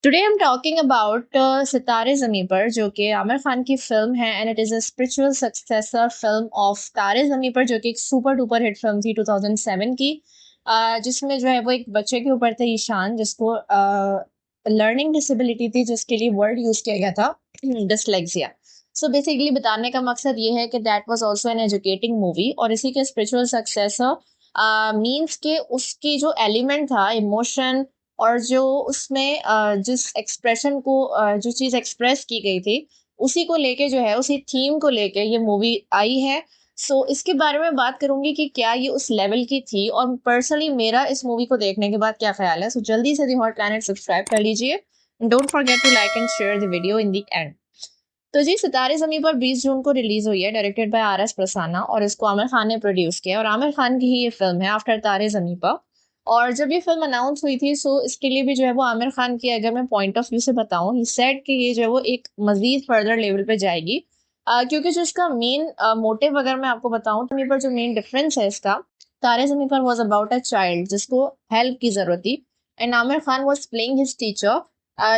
Today I am talking about सितारे ज़मीं पर, जो कि आमिर खान की फिल्म है and it is a spiritual successor film of तारे ज़मीं पर, जो कि एक सुपर डुपर हिट फिल्म थी 2007 की। जिसमें जो है वो एक बच्चे के ऊपर थे, ईशान, जिसको लर्निंग डिसेबिलिटी थी, जिसके लिए वर्ड यूज़ किया गया था डिसलेक्सिया। सो बेसिकली बताने का मकसद ये है कि that was also an educating movie, और इसी के स्पिरिचुअल सक्सेसर मीन्स के उसकी जो एलिमेंट था, इमोशन, और जो उसमें जिस एक्सप्रेशन को जो चीज़ एक्सप्रेस की गई थी, उसी को लेके जो है, उसी थीम को लेके ये मूवी आई है। सो इसके बारे में बात करूँगी कि क्या ये उस लेवल की थी, और पर्सनली मेरा इस मूवी को देखने के बाद क्या ख़्याल है। सो जल्दी से द हॉट प्लैनेट सब्सक्राइब कर लीजिए। Don't forget to like and share the video in the end. तो जी, सितारे ज़मीं पर 20 जून को रिलीज़ हुई है, directed by R S Prasanna, और इसको आमिर खान ने प्रोड्यूस किया है, और आमिर खान की ही ये फिल्म है आफ्टर तारे ज़मीं पर। और जब ये फिल्म अनाउंस हुई थी, सो इसके लिए भी जो है वो आमिर खान की, अगर मैं पॉइंट ऑफ व्यू से बताऊं, ही सेड कि ये जो है वो एक मजीद फर्दर लेवल पे जाएगी। क्योंकि जो इसका मेन मोटिव अगर मैं आपको बताऊं, तो ज़मीं पर जो मेन डिफरेंस है इसका, तारे ज़मीं पर वॉज अबाउट अ चाइल्ड जिसको हेल्प की जरूरत थी, and Aamir Khan was playing his teacher,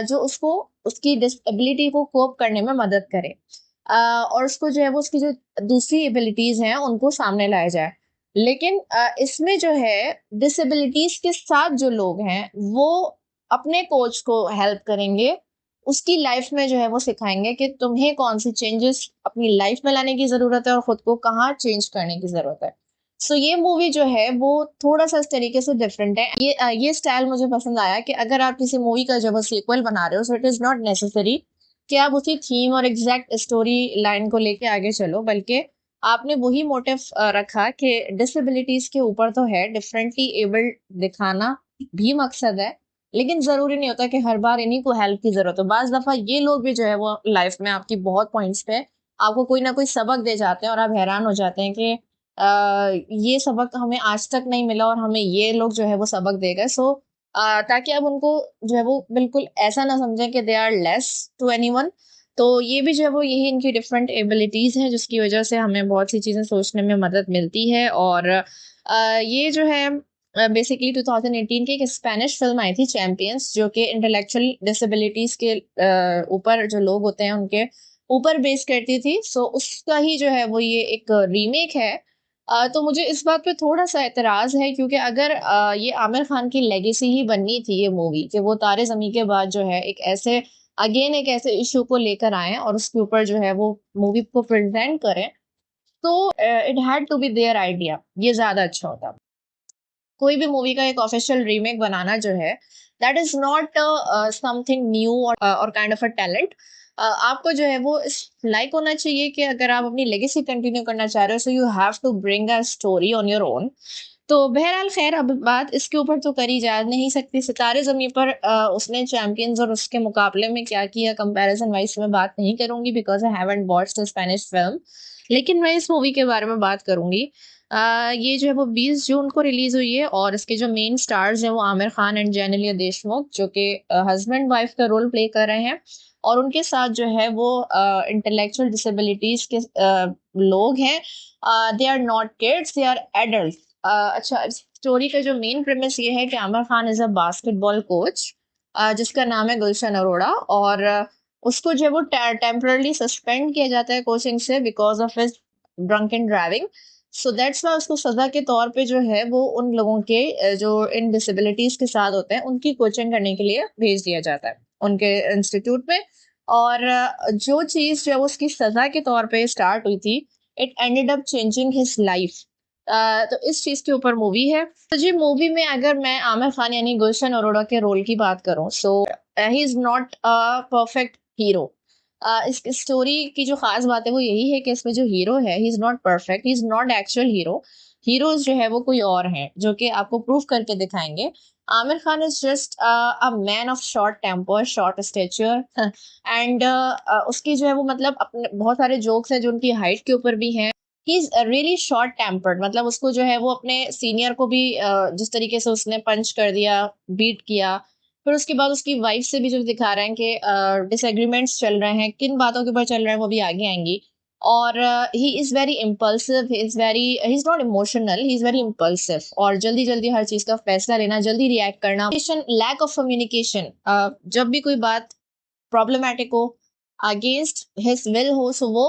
जो उसको उसकी डिसेबिलिटी को कोप करने में मदद करे, और उसको जो है वो उसकी जो दूसरी एबिलिटीज हैं उनको सामने लाया जाए। लेकिन इसमें जो है डिसेबिलिटीज के साथ जो लोग हैं वो अपने कोच को हेल्प करेंगे, उसकी लाइफ में जो है वो सिखाएंगे कि तुम्हें कौन सी चेंजेस अपनी लाइफ में लाने की जरूरत है और खुद को कहाँ चेंज करने की जरूरत है। सो ये मूवी जो है वो थोड़ा सा इस तरीके से डिफरेंट है। ये स्टाइल मुझे पसंद आया कि अगर आप किसी मूवी का जब सीक्वल बना रहे हो, so it is not necessary कि आप उसी थीम और एग्जैक्ट स्टोरी लाइन को लेके आगे चलो, बल्कि आपने वही मोटिव रखा कि डिसेबिलिटीज के ऊपर तो है, डिफरेंटली एबल्ड दिखाना भी मकसद है, लेकिन जरूरी नहीं होता कि हर बार इन्हीं को हेल्प की जरूरत हो। बाज दफा ये लोग भी जो है वो लाइफ में आपकी बहुत पॉइंट्स पे आपको कोई ना कोई सबक दे जाते हैं, और आप हैरान हो जाते हैं कि ये सबक हमें आज तक नहीं मिला और हमें ये लोग जो है वो सबक दे गए। सो ताकि आप उनको जो है वो बिल्कुल ऐसा ना समझें कि they are less to anyone. तो ये भी जो है वो यही इनकी डिफरेंट एबिलिटीज हैं, जिसकी वजह से हमें बहुत सी चीजें सोचने में मदद मिलती है। और ये जो है बेसिकली 2018 की एक स्पेनिश फिल्म आई थी, चैंपियंस, जो कि इंटेलेक्चुअल डिसेबिलिटीज के ऊपर जो लोग होते हैं उनके ऊपर बेस करती थी। सो उसका ही जो है वो ये एक रीमेक है। तो मुझे इस बात पे थोड़ा सा एतराज है, क्योंकि अगर ये आमिर खान की लेगेसी ही बननी थी ये मूवी, कि वो तारे ज़मीं के बाद जो है एक ऐसे इशू को लेकर आए और उसके ऊपर जो है वो मूवी को प्रेजेंट करें, तो it had to be there idea, ये ज्यादा अच्छा होता। कोई भी मूवी का एक ऑफिशियल रीमेक बनाना जो है, that is not something new और काइंड ऑफ अ टैलेंट। आपको जो है वो लाइक होना चाहिए कि अगर आप अपनी लेगेसी कंटिन्यू करना चाह रहे हो, so you have to bring a story on your own. तो बहरहाल खैर, अब बात इसके ऊपर तो करी जा नहीं सकती। सितारे ज़मीं पर उसने चैंपियंस और उसके मुकाबले में क्या किया, कंपैरिजन वाइज मैं बात नहीं करूंगी, because I haven't watched the Spanish film. लेकिन मैं इस मूवी के बारे में बात करूंगी। ये जो है वो 20 जून को रिलीज हुई है, और इसके जो मेन स्टार्स हैं वो आमिर खान एंड जेनेलिया देशमुख, जो कि हस्बैंड वाइफ का रोल प्ले कर रहे हैं, और उनके साथ जो है वो इंटेलेक्चुअल डिसेबिलिटीज के लोग हैं। They are not kids, they are adult. अच्छा, स्टोरी का जो मेन प्रेमिस ये है कि Aamir Khan is a basketball coach, जिसका नाम है गुलशन अरोड़ा, और उसको जो है वो टेम्परली सस्पेंड किया जाता है कोचिंग से because of his drunken driving. So that's why उसको सजा के तौर पे जो है वो उन लोगों के जो इन डिसेबिलिटीज के साथ होते हैं उनकी कोचिंग करने के लिए भेज दिया जाता है उनके इंस्टीट्यूट में। और जो चीज जो है वो उसकी सजा के तौर पे स्टार्ट हुई थी, it ended up changing his life. तो इस चीज के ऊपर मूवी है। तो जी, मूवी में अगर मैं आमिर खान यानी गुलशन अरोड़ा के रोल की बात करूं, so he is not a perfect hero. इस स्टोरी की जो खास बात है वो यही है कि इसमें जो हीरो है, ही is not perfect, he is not actual hero. Heroes जो है वो कोई और हैं, जो कि आपको प्रूव करके दिखाएंगे। Aamir Khan is just a man of short temper, short stature, and उसकी जो है वो मतलब अपने बहुत सारे जोक्स हैं जो उनकी हाइट के ऊपर भी हैं। He is really short tempered, मतलब उसको जो है वो अपने सीनियर को भी जिस तरीके से उसने पंच कर दिया, बीट किया, फिर उसके बाद उसकी वाइफ से भी जो दिखा रहे हैं कि डिसएग्रीमेंट्स चल रहे हैं, किन बातों के ऊपर चल रहे हैं वो भी आगे आएंगी। और he is very impulsive, he is not emotional, he is very impulsive, और जल्दी-जल्दी हर चीज़ का फैसला लेना, जल्दी रिएक्ट करना, लैक ऑफ कम्युनिकेशन, जब भी कोई बात प्रॉब्लमैटिक हो, अगेंस्ट हिज विल हो, सो वो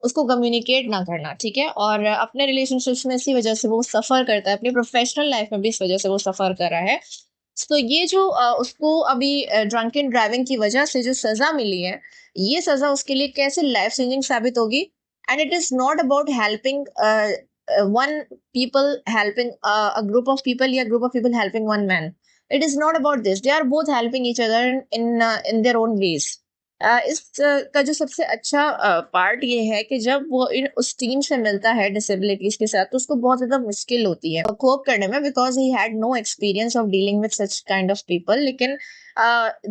उसको कम्युनिकेट ना करना, ठीक है? और अपने रिलेशनशिप्स में इसी वजह से वो सफ़र करता है, अपनी प्रोफ़ेशनल लाइफ़ में भी इस वजह से वो सफ़र कर रहा है। तो ये जो उसको अभी ड्रंकन ड्राइविंग की वजह से जो सज़ा मिली है, ये सज़ा उसके लिए कैसे लाइफ़ चेंजिंग साबित होगी। And it is not about helping one people helping a group of people, या group of people helping one man. It is not about this. They are both helping each other in their own ways. इस का जो सबसे अच्छा part ये है कि जब वो उस टीम से मिलता है डिसेबिलिटीज के साथ, तो उसको बहुत ज्यादा मुश्किल होती है कोप करने में, because he had no experience of dealing with such kind of people. लेकिन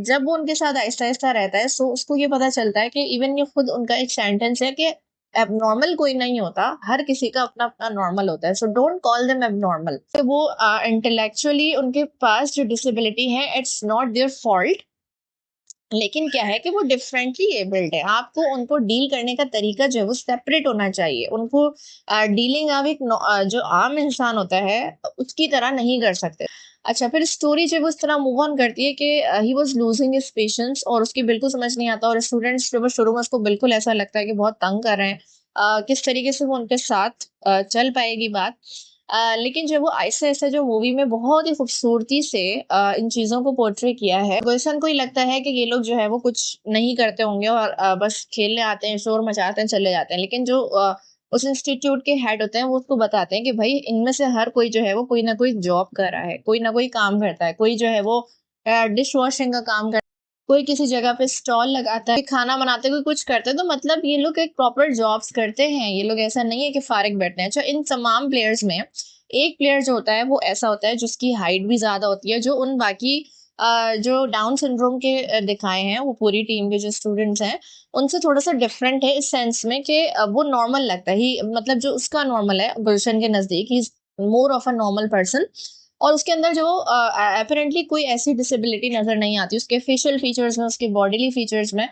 जब वो उनके साथ आहिस्ता आहिस्ता रहता है, सो उसको ये पता चलता है कि इवन ये खुद उनका एक सेंटेंस है कि एबनॉर्मल कोई नहीं होता, हर किसी का अपना अपना नॉर्मल होता है, so don't call them abnormal. वो इंटेलेक्चुअली उनके पास जो डिसेबिलिटी है, इट्स नॉट देयर फॉल्ट, लेकिन क्या है कि वो डिफरेंटली एबल्ड है। आपको उनको डील करने का तरीका जो है वो सेपरेट होना चाहिए। उनको डीलिंग आप एक जो आम इंसान होता है उसकी तरह नहीं कर सकते। अच्छा, फिर स्टोरी जो है वो इस तरह मूव ऑन करती है कि he was losing his patience, और उसकी बिल्कुल समझ नहीं आता, और स्टूडेंट्स जो है शुरू में उसको बिल्कुल ऐसा लगता है कि बहुत तंग कर रहे हैं, किस तरीके से वो उनके साथ चल पाएगी बात। लेकिन जब वो आहिस्ता-आहिस्ता जो मूवी में बहुत ही खूबसूरती से इन चीज़ों को पोर्ट्रे किया है, गुलशन को ही लगता है कि ये लोग जो है वो कुछ नहीं करते होंगे, और बस खेलने आते हैं, शोर मचाते हैं, चले जाते हैं। लेकिन जो उस इंस्टीट्यूट के हेड होते हैं, वो उसको बताते हैं कि भई इनमें से हर कोई जो है वो कोई ना कोई जॉब कर रहा है, कोई ना कोई काम करता है, कोई जो है वो डिश वॉशिंग का काम कर, कोई किसी जगह पे स्टॉल लगाता है, खाना बनाते हैं, कोई कुछ करते हैं। तो मतलब ये लोग एक प्रॉपर जॉब्स करते हैं, ये लोग ऐसा नहीं है कि फारिग बैठते हैं। अच्छा, इन तमाम प्लेयर्स में एक प्लेयर जो होता है वो ऐसा होता है जिसकी हाइट भी ज़्यादा होती है, जो उन बाकी जो डाउन सिंड्रोम के दिखाए हैं, वो पूरी टीम के जो स्टूडेंट्स हैं, उनसे थोड़ा-सा डिफरेंट है इस सेंस में कि वो नॉर्मल लगता है। ही मतलब जो उसका नॉर्मल है गुलशन के नज़दीक, he is more of a normal person, और उसके अंदर जो अपैरेंटली कोई ऐसी डिसेबिलिटी नज़र नहीं आती उसके फेशियल फीचर्स में, उसके बॉडीली फीचर्स में।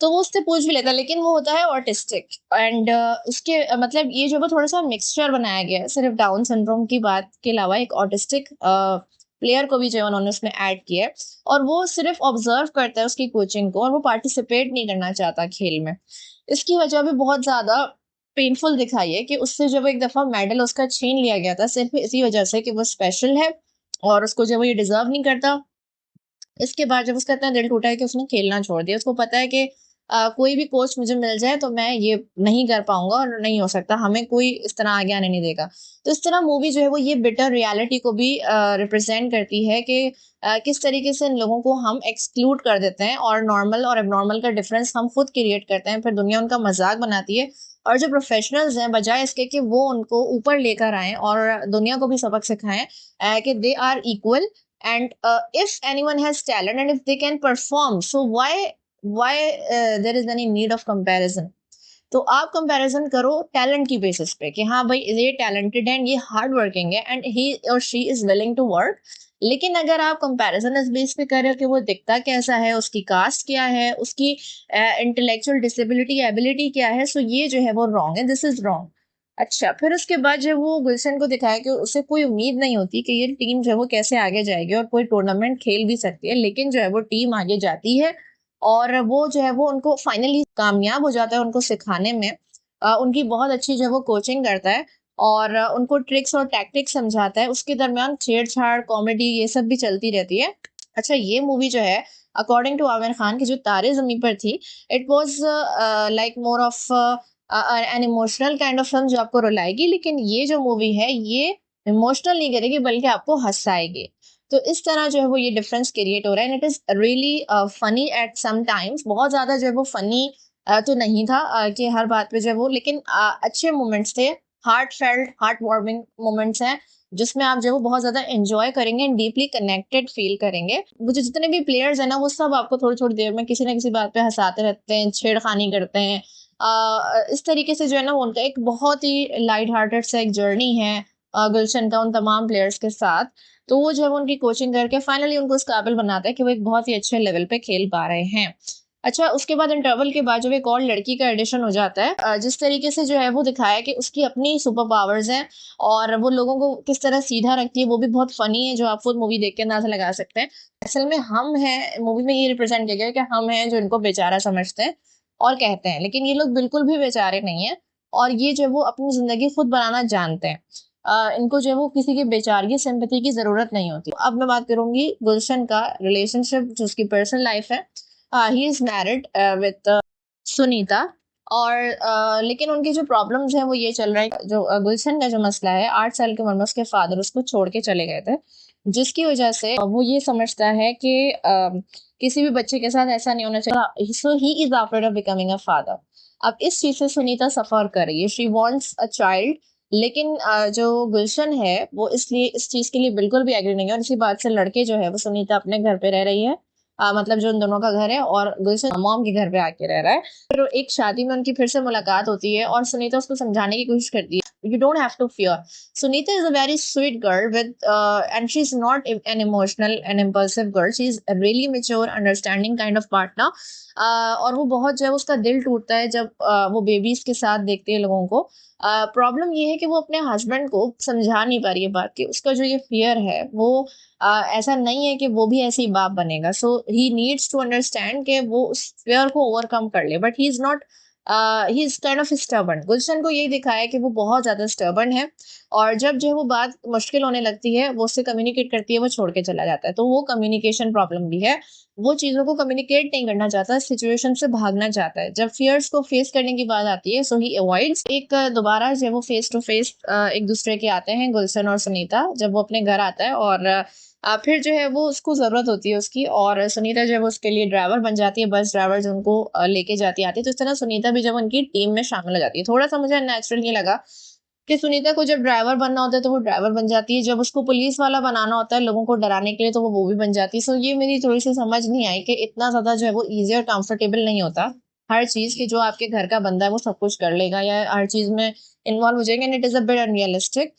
तो वो उससे पूछ भी लेता है, लेकिन वो होता है ऑटिस्टिक। एंड उसके मतलब ये जो वो थोड़ा-सा मिक्सचर बनाया गया है, सिर्फ़ डाउन सिंड्रोम की बात के अलावा एक ऑटिस्टिक प्लेयर को भी जो है उन्होंने उसमें ऐड किया है, और वो सिर्फ़ ऑब्ज़र्व करता है उसकी कोचिंग को, और वो पार्टिसिपेट नहीं करना चाहता खेल में। इसकी वजह भी बहुत ज़्यादा पेनफुल दिखाई है कि उससे जब एक दफ़ा मेडल उसका छीन लिया गया था, सिर्फ़ इसी वजह से कि वो स्पेशल है और उसको जो वो ये डिज़र्व नहीं करता। इसके बाद जब उसका इतना दिल टूटा है कि उसने खेलना छोड़ दिया। उसको पता है कि कोई भी कोच मुझे मिल जाए तो मैं ये नहीं कर पाऊँगा, और नहीं हो सकता, हमें कोई इस तरह आगे आने नहीं देगा। तो इस तरह मूवी जो है वो ये बिटर रियलिटी को भी रिप्रेज़ेंट करती है कि किस तरीके से इन लोगों को हम एक्सक्लूड कर देते हैं, और नॉर्मल और एबनॉर्मल का डिफ़रेंस हम खुद क्रिएट करते हैं, फिर दुनिया उनका मज़ाक बनाती है। और जो प्रोफ़ेशनल्स हैं, बजाए इसके कि वो उनको ऊपर लेकर आएँ और दुनिया को भी सबक सिखाएँ कि they are equal, and if anyone has talent and if they can perform, so why there is any need of comparison? तो आप कंपैरिजन करो टैलेंट की बेसिस पे कि हाँ भाई ये टैलेंटेड है, ये हार्ड वर्किंग है, एंड ही और she is willing to work. लेकिन अगर आप कंपैरिजन इस बेस पे कर रहे हो कि वो दिखता कैसा है, उसकी कास्ट क्या है, उसकी इंटेलेक्चुअल डिसेबिलिटी एबिलिटी क्या है, सो ये जो है वो रॉन्ग है, दिस इज रॉन्ग। अच्छा, फिर उसके बाद जब वो गुलशन को दिखाया कि उसे कोई उम्मीद नहीं होती कि ये टीम जो है वो कैसे आगे जाएगी और कोई टूर्नामेंट खेल भी सकती है, लेकिन जो है वो टीम आगे जाती है, और वो जो है वो उनको फाइनली कामयाब हो जाता है उनको सिखाने में। उनकी बहुत अच्छी जो है वो कोचिंग करता है, और उनको ट्रिक्स और टैक्टिक्स समझाता है। उसके दरमियान छेड़-छाड़, कॉमेडी ये सब भी चलती रहती है। अच्छा, ये मूवी जो है अकॉर्डिंग टू आमिर खान की जो तारे ज़मीं पर थी, it was like more of an emotional kind of film जो आपको रुलाएगी, लेकिन ये जो मूवी है ये इमोशनल नहीं करेगी बल्कि आपको हँसाएगी। तो इस तरह जो है वो ये डिफरेंस क्रिएट हो रहा है, and it is really funny at some times. बहुत ज़्यादा जो है वो फनी तो नहीं था कि हर बात पे जो है वो, लेकिन अच्छे मोमेंट्स थे, heart felt, heart warming moments हैं, जिसमें आप जो है वो बहुत ज़्यादा एंजॉय करेंगे एंड डीपली कनेक्टेड फील करेंगे। वो जो जितने भी प्लेयर्स हैं ना, वो सब आपको थोड़ी-थोड़ी देर में किसी न किसी बात पे हँसाते रहते हैं, छेड़खानी करते हैं। इस तरीके से जो है ना वो उनका एक बहुत ही लाइट हार्टेड सा एक जर्नी है गुलशन का उन तमाम प्लेयर्स के साथ। तो वो जो है वो उनकी कोचिंग करके फाइनली उनको इस काबिल बनाता है कि वो एक बहुत ही अच्छे लेवल पे खेल पा रहे हैं। अच्छा, उसके बाद इंटरवल के बाद जब एक और लड़की का एडिशन हो जाता है, जिस तरीके से जो है वो दिखाया है कि उसकी अपनी सुपर पावर्स हैं और वो लोगों को किस तरह सीधा रखती है, वो भी बहुत फनी है, जो आप खुद मूवी देख के अंदाजा लगा सकते हैं। असल में हम हैं, मूवी में ये रिप्रेजेंट किया गया है कि हम हैं जो इनको बेचारा समझते हैं और कहते हैं, लेकिन ये लोग बिल्कुल भी बेचारे नहीं है और ये जो है वो अपनी जिंदगी खुद बनाना जानते हैं। इनको जो है वो किसी की बेचारगी सिंपैथी की जरूरत नहीं होती। अब मैं बात करूंगी गुलशन का रिलेशनशिप, जो उसकी पर्सनल लाइफ है। He is married with Sunita और लेकिन उनकी जो प्रॉब्लम्स हैं वो ये चल रहा है, जो गुलशन का जो मसला है, 8 साल की उम्र में उसके फादर उसको छोड़ के चले गए थे, जिसकी वजह से वो ये समझता है कि किसी भी बच्चे के साथ ऐसा नहीं होना चाहिए, so he is afraid of becoming a father. अब इस चीज से सुनीता सफर कर रही है, शी वांट्स अ चाइल्ड, लेकिन जो गुलशन है वो इसलिए इस चीज के लिए बिल्कुल भी एग्री नहीं है और इसी बात से लड़के जो है वो सुनीता अपने घर पे रह रही है, मतलब जो उन दोनों का घर है, और गुलशन मॉम के घर पे आके रह रहा है। फिर एक शादी में उनकी फिर से मुलाकात होती है और सुनीता उसको समझाने की कोशिश करती है, you don't have to fear. Sunita is a very sweet girl with and she is not an emotional and impulsive girl, she is really mature understanding kind of partner. और वो बहुत जो है उसका दिल टूटता है जब वो बेबीज के साथ देखती है लोगों को। प्रॉब्लम ये है कि वो अपने हस्बैंड को समझा नहीं पा रही है बात, कि उसका जो ये फियर है वो ऐसा नहीं है कि वो भी ऐसे ही बाप बनेगा, so he needs to understand कि वो उस फेयर को ओवरकम कर ले, but he is not, he is kind of stubborn. Gulshan को यही दिखाया है कि वो बहुत ज्यादा स्टर्बन है और जब जो है वो बात मुश्किल होने लगती है, वो उससे कम्युनिकेट करती है, वो छोड़ के चला जाता है, तो वो कम्युनिकेशन प्रॉब्लम भी है। वो चीजों को कम्युनिकेट नहीं करना चाहता, सिचुएशन से भागना चाहता है। जब फियर्स को फेस करने की बात आती है, सो ही अवॉइड्स। एक दोबारा जब वो फेस टू फेस एक दूसरे के आते हैं, गुलशन और सुनीता, जब वो अपने घर आता है और फिर जो है वो उसको ज़रूरत होती है उसकी, और सुनीता जो है वो उसके लिए ड्राइवर बन जाती है, बस ड्राइवर जो उनको लेके जाती आती है, तो इस तरह सुनीता भी जब उनकी टीम में शामिल हो जाती है। थोड़ा सा मुझे अननेचुरल ये लगा कि सुनीता को जब ड्राइवर बनना होता है तो वो ड्राइवर बन जाती है, जब उसको पुलिस वाला बनाना होता है लोगों को डराने के लिए तो वो भी बन जाती है। सो ये मेरी थोड़ी सी समझ नहीं आई कि इतना ज़्यादा जो है वो ईज़ी और कंफर्टेबल नहीं होता हर चीज़, कि जो आपके घर का बंदा है वो सब कुछ कर लेगा या हर चीज़ में इन्वॉल्व हो जाएगा, and it is a bit unrealistic.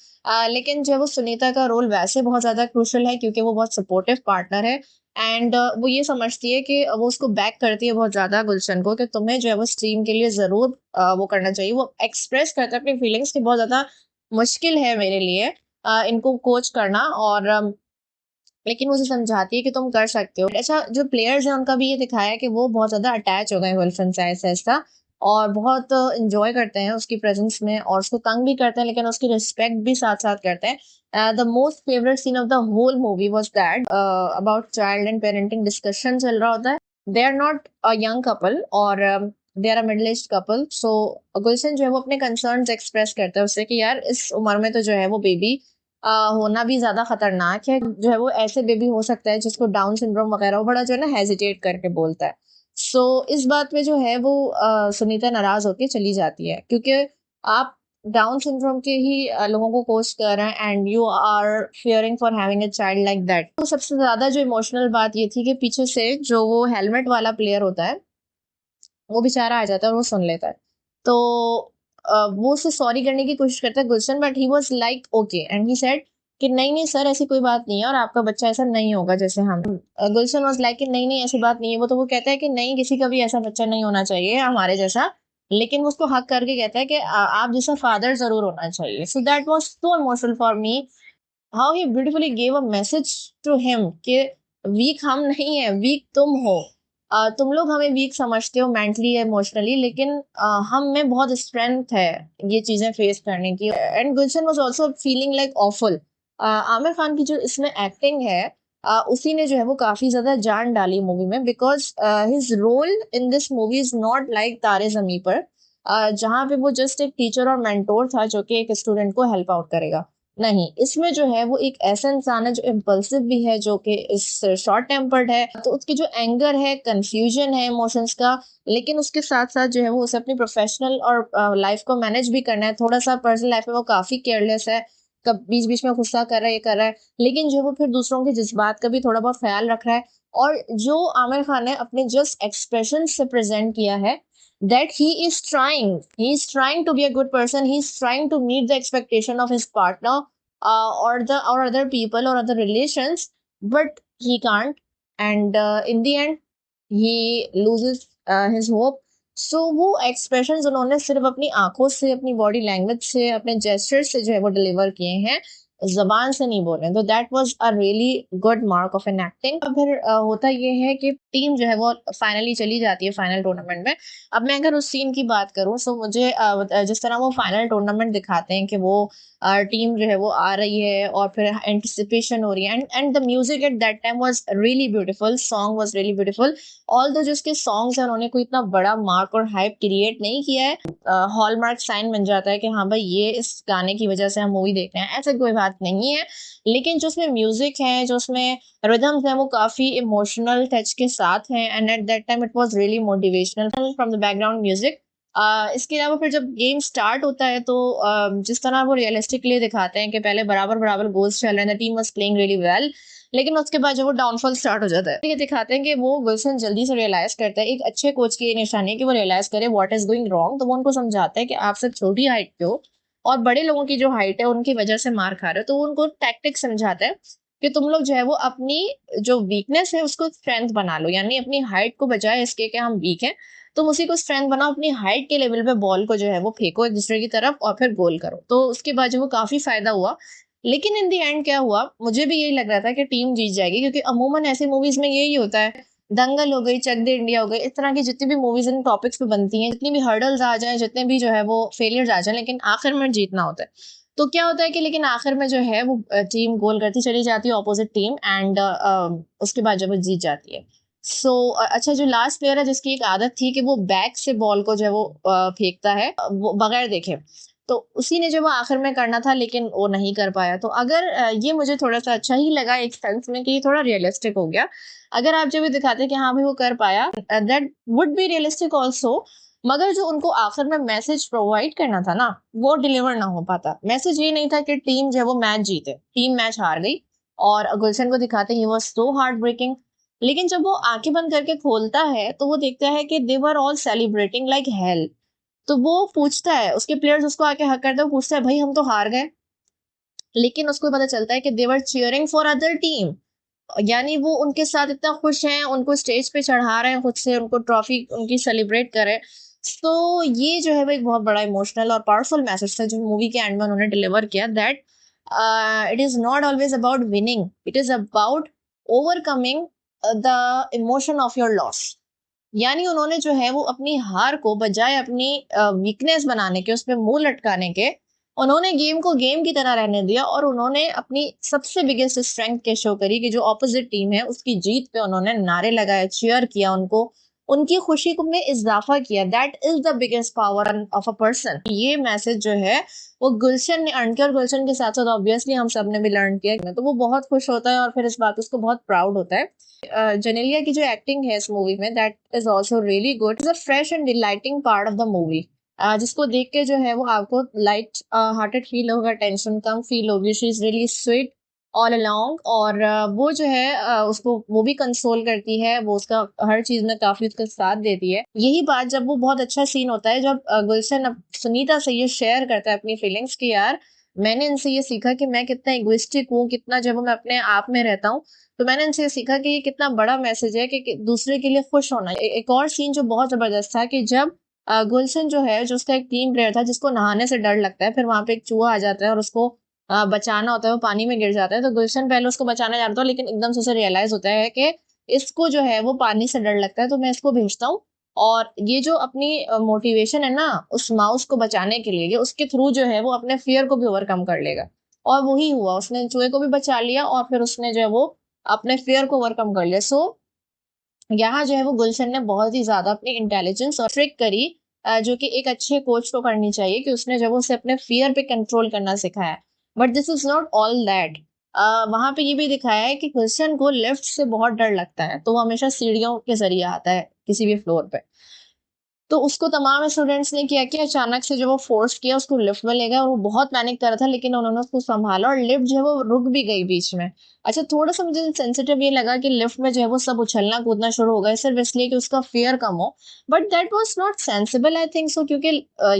लेकिन जो है वो सुनीता का रोल वैसे बहुत ज़्यादा क्रूशियल है क्योंकि वो बहुत सपोर्टिव पार्टनर है, एंड वो ये समझती है कि वो उसको बैक करती है बहुत ज़्यादा गुलशन को, कि तुम्हें जो है वो स्ट्रीम के लिए ज़रूर वो करना चाहिए। वो एक्सप्रेस करता है अपनी फीलिंग्स की बहुत ज़्यादा मुश्किल है मेरे लिए इनको कोच करना, और लेकिन वो उसे समझाती है कि तुम कर सकते हो। अच्छा, जो प्लेयर्स हैं उनका भी ये दिखाया है कि वो बहुत ज़्यादा अटैच हो गए गुलशन से ऐसा और बहुत इंजॉय करते हैं उसकी प्रेजेंस में, और उसको तंग भी करते हैं लेकिन उसकी रिस्पेक्ट भी साथ साथ करते हैं। The most favourite scene of the whole movie was that about child and parenting discussion चल रहा होता है। They are not a young couple और they are a middle age couple, so Gulshan जो है वो अपने कंसर्न्स एक्सप्रेस करता है उससे कि यार इस उम्र में तो जो है वो बेबी होना भी ज़्यादा खतरनाक है, जो है वो ऐसे बेबी हो सकता है जिसको डाउन सिंड्रोम वगैरह, वो बड़ा जो है ना हेजिटेट करके बोलता है। सो इस बात पे जो है वो सुनीता नाराज होके चली जाती है, क्योंकि आप डाउन सिंड्रोम के ही लोगों को कोच कर रहे हैं and you are fearing for having a child like that. तो सबसे ज्यादा जो इमोशनल बात ये थी कि पीछे से जो वो हेलमेट वाला प्लेयर होता है वो बेचारा आ जाता है और वो सुन लेता है, तो वो उससे सॉरी करने की कोशिश करता है Gulshan, but he was like okay and he said कि नहीं नहीं सर ऐसी कोई बात नहीं है और आपका बच्चा ऐसा नहीं होगा जैसे हम। गुलशन वाज लाइक कि नहीं नहीं ऐसी बात नहीं है, वो कहता है कि नहीं किसी का भी ऐसा बच्चा नहीं होना चाहिए हमारे जैसा, लेकिन वो उसको हक करके कहता है कि आप जैसा फादर जरूर होना चाहिए। So that was so emotional for me, how he beautifully gave a message to him कि वीक हम नहीं है, वीक तुम हो। तुम लोग हमें वीक समझते हो मेंटली इमोशनली, लेकिन हम में बहुत स्ट्रेंथ है ये चीजें फेस करने की। And Gulshan was also feeling like awful. Aamir Khan की जो इसमें एक्टिंग है, उसी ने जो है वो काफी ज्यादा जान डाली मूवी में, because his role in this movie is not like Taare Zameen पर, जहाँ पे वो जस्ट एक टीचर और मेंटोर था जो कि एक स्टूडेंट को हेल्प आउट करेगा। नहीं, इसमें जो है वो एक ऐसा इंसान है जो इम्पल्सिव भी है, जो कि इस शॉर्ट टेम्पर्ड है, तो उसकी जो एंगर है, कंफ्यूजन है इमोशंस का, लेकिन उसके साथ साथ जो है वो उसे अपनी प्रोफेशनल और लाइफ को मैनेज भी करना है। थोड़ा सा पर्सनल लाइफ में वो काफी केयरलेस है, कब बीच बीच में गुस्सा कर रहा है, ये कर रहा है, लेकिन जो है वो फिर दूसरों के जज्बात का भी थोड़ा बहुत ख्याल रख रहा है। और जो आमिर खान ने अपने जस्ट एक्सप्रेशन से प्रेजेंट किया है, that he is trying to be a good person, he's trying to meet the expectation of his partner, or other people or other relations, but he can't, and in the end he loses his hope. So वो expressions उन्होंने सिर्फ अपनी आंखों से, अपनी body language से, अपने gesture से जो है वो डिलीवर किए हैं, जबान से नहीं बोले। तो that was a really good mark of an acting. फिर होता ये है कि टीम जो है वो फाइनली चली जाती है फाइनल टूर्नामेंट में। अब मैं अगर उस सीन की बात करूं, सो मुझे जिस तरह वो फाइनल टूर्नामेंट दिखाते हैं कि वो टीम जो है वो आ रही है और फिर एंटिसिपेशन हो रही है, and the music at that time was really beautiful, song was really beautiful. All दो जो उसके सॉन्ग्स हैं उन्होंने कोई इतना बड़ा मार्क और हाइप क्रिएट नहीं किया है, हॉलमार्क साइन बन जाता है कि हाँ भाई ये इस गाने की वजह से हम मूवी देख रहे हैं, ऐसा कोई बात नहीं है। लेकिन जो उसमें म्यूजिक है, जो उसमें रिदम्स है, वो काफी इमोशनल टच के साथ हैं, and at that time it was really motivational from the background music. इसके अलावा फिर जब गेम स्टार्ट होता है तो जिस तरह वो रियलिस्टिकली दिखाते हैं कि पहले बराबर बराबर गोल्स चल रहे हैं, the team was playing really well, लेकिन उसके बाद जब वो डाउनफॉल स्टार्ट हो जाता है, ये दिखाते हैं कि वो गुलशन जल्दी से रियलाइज करता है। एक अच्छे कोच की ये निशानी है कि वो रियलाइज करे व्हाट इज गोइंग रॉन्ग। तो वो उनको समझाता है कि आप सब छोटी हाइट पे हो और बड़े लोगों की जो हाइट है उनकी वजह से मार खा रहे हो। तो वो उनको टैक्टिक समझाता है कि तुम लोग जो है वो अपनी जो वीकनेस है उसको स्ट्रेंथ बना लो, यानी अपनी हाइट को बजाय इसके कि हम वीक हैं, तुम उसी को स्ट्रेंथ बनाओ, अपनी हाइट के लेवल पे बॉल को जो है वो फेंको एक दूसरे की तरफ और फिर गोल करो। तो उसके बाद जो वो काफी फायदा हुआ। लेकिन इन दी एंड क्या हुआ, मुझे भी यही लग रहा था कि टीम जीत जाएगी, क्योंकि अमूमन ऐसी मूवीज में यही होता है। दंगल हो गई, चक दे इंडिया हो गई, इस तरह की जितनी भी मूवीज इन टॉपिक्स पे बनती हैं, जितनी भी हर्डल्स आ जाए, जितने भी जो है वो फेलियर्स आ जाए, लेकिन आखिर में जीतना होता है। तो क्या होता है कि लेकिन आखिर में जो है वो टीम गोल करती चली जाती है, ऑपोजिट टीम, एंड उसके बाद जब वो जीत जाती है। सो अच्छा, जो लास्ट प्लेयर है जिसकी एक आदत थी कि वो बैक से बॉल को जो है वो फेंकता है वो बगैर देखे, तो उसी ने जो वो आखिर में करना था लेकिन वो नहीं कर पाया। तो अगर ये मुझे थोड़ा सा अच्छा ही लगा एक सेंस में कि ये थोड़ा रियलिस्टिक हो गया। अगर आप जब भी दिखाते कि हाँ भाई वो कर पाया, that would be realistic also. मगर जो उनको आखिर में मैसेज प्रोवाइड करना था ना, वो डिलीवर ना हो पाता। मैसेज ये नहीं था कि टीम जो है वो मैच जीते, टीम मैच हार गई। और गुलशन को दिखाते ही वॉज सो हार्ट ब्रेकिंग। लेकिन जब वो आंखें बंद करके खोलता है तो वो देखता है कि they were all celebrating like hell. तो वो पूछता है, उसके प्लेयर्स उसको आके हक करते हैं, वो पूछता है भाई हम तो हार गए। लेकिन उसको पता चलता है कि they were cheering for other team, यानी वो उनके साथ इतना खुश हैं, उनको स्टेज पे चढ़ा रहे हैं खुद से, उनको ट्रॉफी उनकी सेलिब्रेट कर रहे हैं। तो ये जो है वो एक बहुत बड़ा इमोशनल और पावरफुल मैसेज था जो मूवी के एंड में उन्होंने डिलीवर किया, that it is not always about winning, it is about overcoming the emotion of your loss. यानी उन्होंने जो है वो अपनी हार को बजाय अपनी वीकनेस बनाने के, उस पर मुंह लटकाने के, उन्होंने गेम को गेम की तरह रहने दिया और उन्होंने अपनी सबसे बिगेस्ट स्ट्रेंथ के शो करी कि जो ऑपोजिट टीम है उसकी जीत पे उन्होंने नारे लगाए, चीयर किया उनको, उनकी खुशी को में इजाफा किया। That is the biggest power of a person. ये मैसेज जो है वो गुलशन ने अर्न किया, और गुलशन के साथ साथ ऑब्वियसली हम सब ने भी लर्न किया। तो वो बहुत खुश होता है और फिर इस बात उसको बहुत प्राउड होता है। जेनेलिया की जो एक्टिंग है इस मूवी में, that is also really good. It's a fresh and delighting part of the movie, जिसको देख के जो है वो आपको लाइट हार्टेड फील होगा, टेंशन कम फील होगी। She is really sweet all along. और वो जो है उसको वो भी कंसोल करती है, वो उसका हर चीज में काफी उसका साथ देती है। यही बात, जब वो बहुत अच्छा सीन होता है जब गुलशन सुनीता से ये शेयर करता है अपनी फीलिंग्स की, यार मैंने इनसे ये सीखा कि मैं कितना इगोइस्टिक हूँ, कितना जब मैं अपने आप में रहता हूँ। तो मैंने इनसे सीखा कि ये कितना बड़ा मैसेज है कि दूसरे के लिए खुश होना। एक और सीन जो बहुत जबरदस्त था कि जब गुलशन जो है, जो उसका एक टीम प्लेयर था जिसको नहाने से डर लगता है, फिर वहां पे एक चूहा आ जाता है और उसको बचाना होता है, वो पानी में गिर जाता है। तो गुलशन पहले उसको बचाना चाहता है, लेकिन एकदम से उसे रियलाइज होता है कि इसको जो है वो पानी से डर लगता है, तो मैं इसको भेजता हूँ। और ये जो अपनी मोटिवेशन है ना उस माउस को बचाने के लिए, ये उसके थ्रू जो है वो अपने फियर को भी ओवरकम कर लेगा। और वही हुआ, उसने चूहे को भी बचा लिया और फिर उसने जो है वो अपने फियर को ओवरकम कर लिया। सो यहाँ जो है वो गुलशन ने बहुत ही ज्यादा अपनी इंटेलिजेंस और ट्रिक करी, जो कि एक अच्छे कोच को करनी चाहिए, कि उसने जब उसे अपने फियर पे कंट्रोल करना सिखाया। But this is not all that. वहां पे ये भी दिखाया है कि गुलशन को लिफ्ट से बहुत डर लगता है, तो वो हमेशा सीढ़ियों के जरिए आता है किसी भी फ्लोर पे। तो उसको तमाम स्टूडेंट्स ने किया कि अचानक से जब वो फोर्स किया उसको लिफ्ट में ले गए और वो बहुत पैनिक कर रहा था, लेकिन उन्होंने उसको संभाला और लिफ्ट जो है वो रुक भी गई बीच में। अच्छा, थोड़ा सा मुझे सेंसिटिव ये लगा कि लिफ्ट में जो है वो सब उछलना कूदना शुरू हो गए सिर्फ इसलिए कि उसका फियर कम हो, but that was not sensible I think so, क्योंकि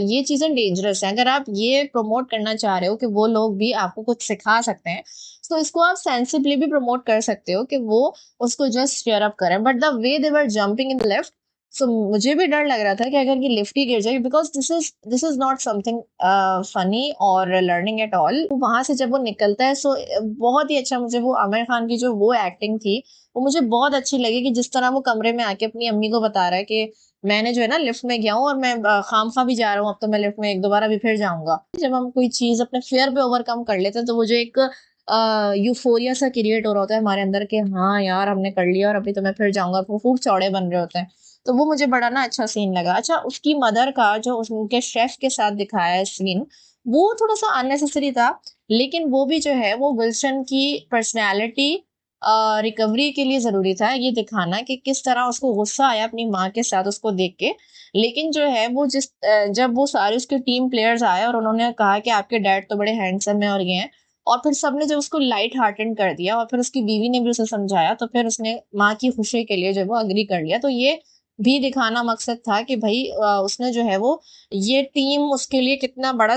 ये चीजें डेंजरस है। अगर आप ये प्रमोट करना चाह रहे हो कि वो लोग भी आपको कुछ सिखा सकते हैं, तो इसको आप सेंसिबली भी प्रमोट कर सकते हो कि वो उसको जस्ट चीयर अप करें, but the way they were jumping in the lift, so मुझे भी डर लग रहा था कि अगर ये लिफ्ट ही गिर जाए, because this is not something funny और लर्निंग एट ऑल। वहां से जब वो निकलता है, सो बहुत ही अच्छा, मुझे वो आमिर खान की जो वो एक्टिंग थी वो मुझे बहुत अच्छी लगी, कि जिस तरह वो कमरे में आके अपनी अम्मी को बता रहा है कि मैंने जो है ना लिफ्ट में गया हूँ और मैं खामखा भी जा रहा हूँ, अब तो मैं लिफ्ट में एक दोबारा भी फिर जाऊंगा। जब हम कोई चीज अपने फियर पे ओवरकम कर लेते हैं तो वो जो एक यूफोरिया सा क्रिएट हो रहा होता है हमारे अंदर कि हाँ यार हमने कर लिया और अभी तो मैं फिर जाऊंगा, वो खूब चौड़े बन रहे होते हैं। तो वो मुझे बड़ा ना अच्छा सीन लगा। अच्छा, उसकी मदर का जो उनके शेफ के साथ दिखाया है सीन, वो थोड़ा सा अननेसेसरी था, लेकिन वो भी जो है वो गुलशन की पर्सनैलिटी रिकवरी के लिए जरूरी था ये दिखाना कि किस तरह उसको गुस्सा आया अपनी माँ के साथ उसको देख के। लेकिन जो है वो जब वो सारे उसके टीम प्लेयर्स आए और उन्होंने कहा कि आपके डैड तो बड़े हैंडसम है और ये हैं, और फिर सबने जब उसको लाइट हार्टेड कर दिया और फिर उसकी बीवी ने भी उसे समझाया, तो फिर उसने माँ की खुशी के लिए जो वो अग्री कर लिया। तो ये भी दिखाना मकसद था कि भाई उसने जो है वो ये टीम उसके लिए कितना बड़ा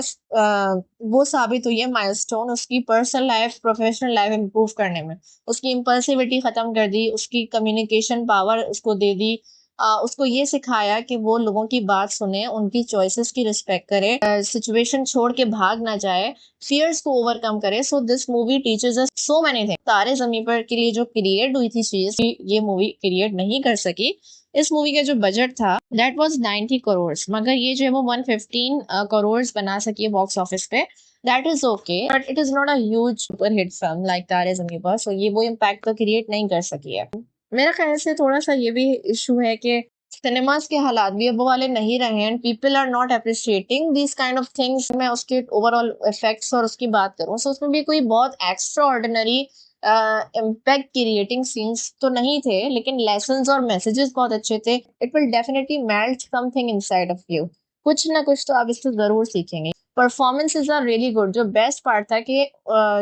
वो साबित हुई है माइलस्टोन, उसकी personal life professional life improve करने में। उसकी इम्पल्सिविटी खत्म कर दी, उसकी कम्युनिकेशन पावर उसको दे दी, उसको ये सिखाया कि वो लोगों की बात सुने, उनकी चॉइसेस की रिस्पेक्ट करे, सिचुएशन छोड़ के भाग ना जाए, फियर्स को ओवरकम करे। So this movie teachers us so many things. तारे जमीन पर के लिए जो क्रिएट हुई थी चीज, ये मूवी क्रिएट नहीं कर सकी। इस मूवी का जो बजट था दैट वाज 90 करोड़, मगर ये जो है वो 115 करोड़ बना सकी है बॉक्स ऑफिस पे। That is okay, but it is not a huge super hit film like तारे जमीन पर, सो ये वो इम्पैक्ट तो क्रिएट नहीं कर सकी है। मेरा ख्याल से थोड़ा सा ये भी इशू है कि सिनेमास के हालात भी अब वो वाले नहीं रहे हैं, people are not appreciating this kind of things. मैं उसके ओवरऑल इफेक्ट्स और उसकी बात करूँ, सो उसमें भी कोई बहुत extra ordinary impact creating scenes तो नहीं थे, लेकिन लेसन्स और मैसेजेस बहुत अच्छे थे। It will definitely melt something inside of you, कुछ ना कुछ तो आप इससे जरूर सीखेंगे। Performances are really good. जो बेस्ट पार्ट था कि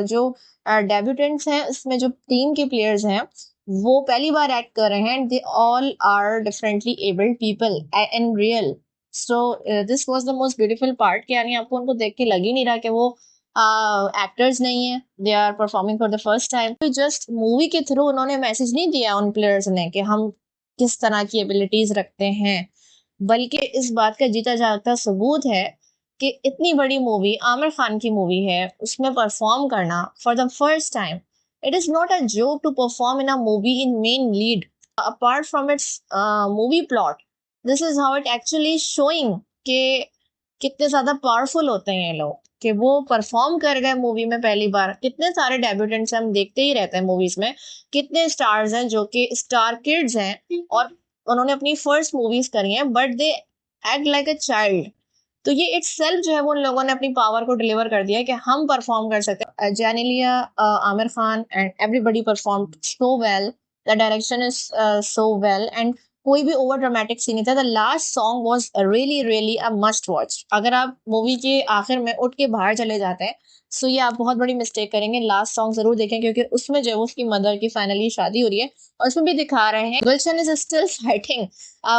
जो डेब्यूटेंट्स हैं इसमें, जो टीम के प्लेयर्स हैं, वो पहली बार एक्ट कर रहे हैं, they all are differently abled people in real. So this was the most beautiful part, कि यानी आपको उनको देख के लग ही नहीं रहा कि वो एक्टर्स नहीं है, they are performing for the first time. तो जस्ट मूवी के थ्रू उन्होंने मैसेज नहीं दिया उन प्लेयर्स ने कि हम किस तरह की एबिलिटीज रखते हैं, बल्कि इस बात का जीता जागता सबूत है कि इतनी बड़ी मूवी, आमिर खान की मूवी है, उसमें परफॉर्म करना for the first time, it is not a joke to perform in a movie in main lead. Apart from its movie plot, this is how it actually showing कि कितने ज्यादा powerful होते हैं ये लोग, कि वो परफॉर्म कर गए मूवी में पहली बार। कितने सारे डेब्यूटेंट्स हम देखते ही रहते हैं मूवीज में, कितने स्टार्स हैं जो कि स्टार किड्स हैं और उन्होंने अपनी फर्स्ट मूवीज करी हैं, but they act like a child. तो ये इट्स सेल्फ जो है वो उन लोगों ने अपनी पावर को डिलीवर कर दिया कि हम परफॉर्म कर सकते हैं। Genelia, Aamir Khan and everybody perform so well, the direction is so well, and कोई भी ओवर ड्रामेटिक सीन नहीं था। The last song was really really a must watch. अगर आप मूवी के आखिर में उठ के बाहर चले जाते हैं, सो ये आप बहुत बड़ी मिस्टेक करेंगे। लास्ट सॉन्ग जरूर देखें, क्योंकि उसमें जो है उसकी मदर की फाइनली शादी हो रही है और उसमें भी दिखा रहे हैं गुलशन इज स्टिल फाइटिंग।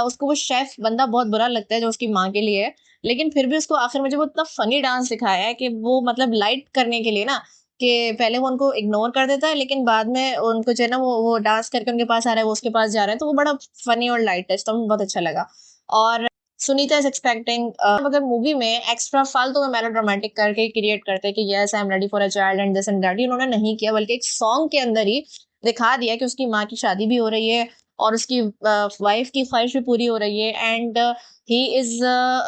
उसको वो शेफ बंदा बहुत बुरा लगता है जो उसकी माँ के लिए है, लेकिन फिर भी उसको आखिर में जब वो इतना फनी डांस दिखाया है कि वो मतलब लाइट करने के लिए ना, कि पहले वो उनको इग्नोर कर देता है लेकिन बाद में उनको जो है ना वो डांस करके उनके पास आ रहा है, वो उसके पास जा रहा है, तो वो बड़ा फनी और लाइट है, तो बहुत अच्छा लगा। और सुनीता इज एक्सपेक्टिंग, अगर मूवी में एक्स्ट्रा फालतू में मेलोड्रामेटिक करके क्रिएट करते हैं कि yes I am ready for a child and this and that, उन्होंने नहीं किया, बल्कि एक सॉन्ग के अंदर ही दिखा दिया कि उसकी माँ की शादी भी हो रही है और उसकी वाइफ की ख्वाहिश भी पूरी हो रही है, and he is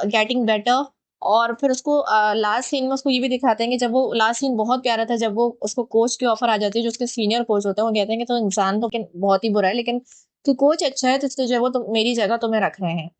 getting better. और फिर उसको लास्ट सीन में उसको ये भी दिखाते हैं कि जब वो लास्ट सीन बहुत प्यारा था, जब वो उसको कोच की ऑफर आ जाती है, जो उसके सीनियर कोच होते हैं, वो कहते हैं कि तो इंसान तो बहुत ही बुरा है, लेकिन तू कोच अच्छा है, तो इसलिए जो है वो तो मेरी जगह तुम्हें रख रहे हैं।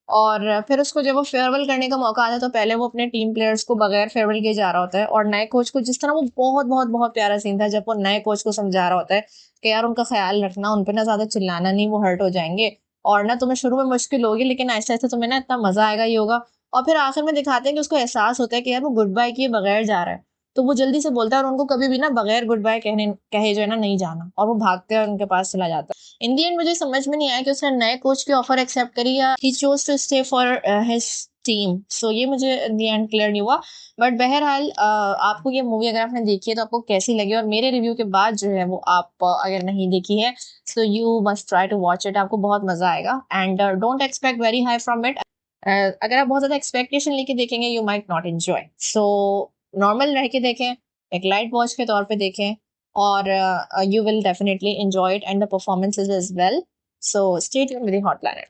और फिर उसको जब वो फेयरवेल करने का मौका आता है, तो पहले वो अपने टीम प्लेयर्स को बगैर फेयरवेल के जा रहा होता है, और नए कोच को जिस तरह वो बहुत बहुत बहुत प्यारा सीन था जब वो नए कोच को समझा रहा होता है कि यार उनका ख्याल रखना, उन पे ना ज्यादा चिल्लाना नहीं, वो हर्ट हो जाएंगे, और ना तुम्हें शुरू में मुश्किल होगी, लेकिन आहिस्ता आहिस्ता तुम्हें ना इतना मजा आएगा ये होगा। और फिर आखिर में दिखाते हैं कि उसको एहसास होता है कि यार वो गुड बाय किए बगैर जा रहा है, तो वो जल्दी से बोलता है और उनको कभी भी ना बगैर गुड बाय कहने कहे जो है ना नहीं जाना, और वो भागते हैं उनके पास चला जाता है। इन दी एंड मुझे समझ में नहीं आया कि उसने नए कोच की ऑफर एक्सेप्ट करी या he chose to stay for his team. So ये मुझे इन दी एंड क्लियर नहीं हुआ। बट बहरहाल आपको ये मूवी अगर आपने देखी है तो आपको कैसी लगी, और मेरे रिव्यू के बाद जो है वो आप अगर नहीं देखी है so you must try to watch it, आपको बहुत मजा आएगा। And don't expect very high from it. अगर आप बहुत ज्यादा एक्सपेक्टेशन लेके देखेंगे you might not enjoy. So normal रह के देखें, एक लाइट वॉच के तौर पे देखें, और you will definitely enjoy it and the performances as well. So stay tuned with the hot planet.